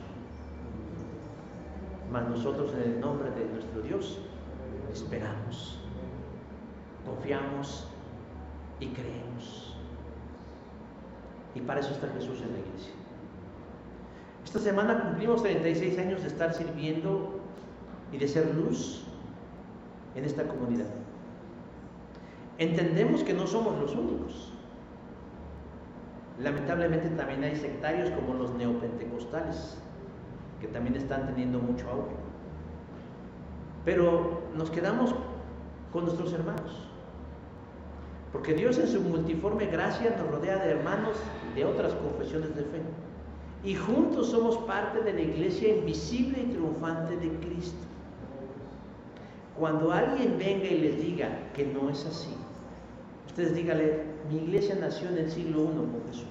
Mas nosotros en el nombre de nuestro Dios esperamos, confiamos y creemos. Y para eso está Jesús en la iglesia. Esta semana cumplimos 36 años de estar sirviendo y de ser luz en esta comunidad. Entendemos que no somos los únicos. Lamentablemente también hay sectarios como los neopentecostales, que también están teniendo mucho auge. Pero nos quedamos con nuestros hermanos, porque Dios en su multiforme gracia nos rodea de hermanos de otras confesiones de fe, y juntos somos parte de la iglesia invisible y triunfante de Cristo. Cuando alguien venga y les diga que no es así, ustedes díganle, mi iglesia nació en el siglo I con Jesús.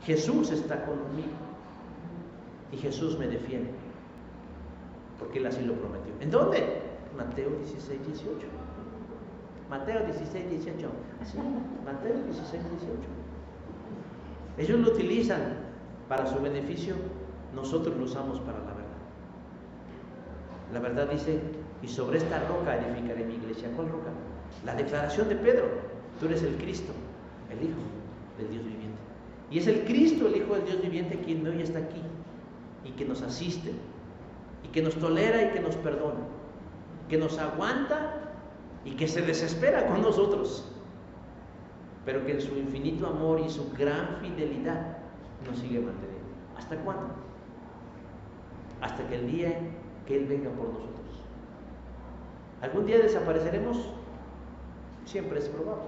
Jesús está conmigo. Y Jesús me defiende, porque Él así lo prometió. ¿En dónde? Mateo 16, 18. Mateo 16, 18. Así, Mateo 16, 18. Ellos lo utilizan para su beneficio, nosotros lo usamos para la verdad. La verdad dice, y sobre esta roca edificaré mi iglesia. ¿Cuál roca? La declaración de Pedro, tú eres el Cristo, el Hijo del Dios viviente. Y es el Cristo, el Hijo del Dios viviente, quien hoy está aquí y que nos asiste, y que nos tolera y que nos perdona, que nos aguanta y que se desespera con nosotros, pero que en su infinito amor y su gran fidelidad nos sigue manteniendo. ¿Hasta cuándo? Hasta que el día que Él venga por nosotros. ¿Algún día desapareceremos? Siempre es probable,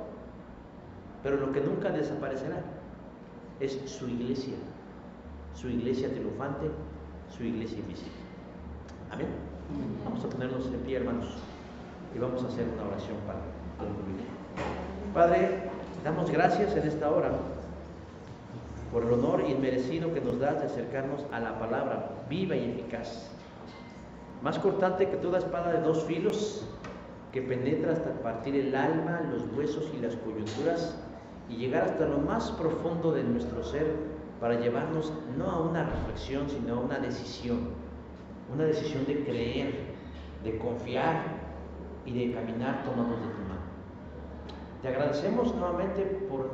pero lo que nunca desaparecerá es su iglesia triunfante, su iglesia invisible. Amén. Vamos a ponernos en pie, hermanos, y vamos a hacer una oración para concluir. Padre, damos gracias en esta hora por el honor inmerecido que nos das de acercarnos a la palabra viva y eficaz, más cortante que toda espada de dos filos, que penetra hasta partir el alma, los huesos y las coyunturas, y llegar hasta lo más profundo de nuestro ser, para llevarnos no a una reflexión, sino a una decisión de creer, de confiar y de caminar tomados de tu mano. Te agradecemos nuevamente por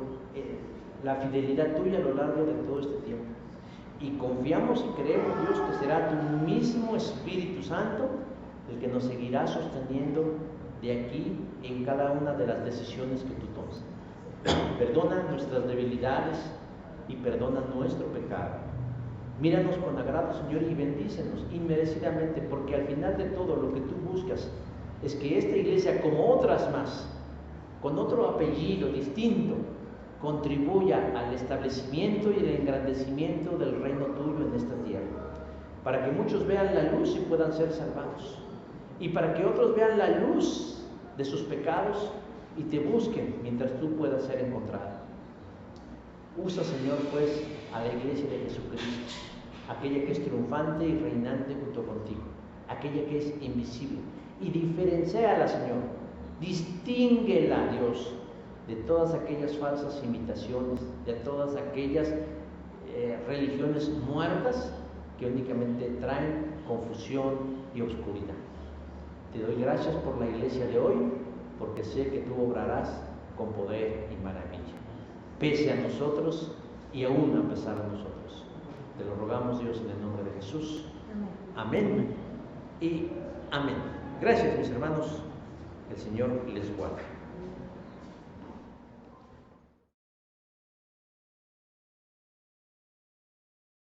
la fidelidad tuya a lo largo de todo este tiempo, y confiamos y creemos, Dios, que será tu mismo Espíritu Santo el que nos seguirá sosteniendo de aquí en cada una de las decisiones que tú tomes. Perdona nuestras debilidades y perdona nuestro pecado. Míranos con agrado, Señor, y bendícenos inmerecidamente, porque al final de todo lo que tú buscas es que esta iglesia, como otras más, con otro apellido distinto, contribuya al establecimiento y el engrandecimiento del reino tuyo en esta tierra, para que muchos vean la luz y puedan ser salvados, y para que otros vean la luz de sus pecados y te busquen mientras tú puedas ser encontrado. Usa, Señor, pues, a la iglesia de Jesucristo, aquella que es triunfante y reinante junto contigo, aquella que es invisible, y diferenciala, Señor, distínguela, Dios, de todas aquellas falsas imitaciones, de todas aquellas religiones muertas que únicamente traen confusión y oscuridad. Te doy gracias por la iglesia de hoy, porque sé que tú obrarás con poder y maravilla, pese a nosotros y aún a pesar de nosotros. Te lo rogamos, Dios, en el nombre de Jesús. Amén y amén. Gracias, mis hermanos. El Señor les guarde.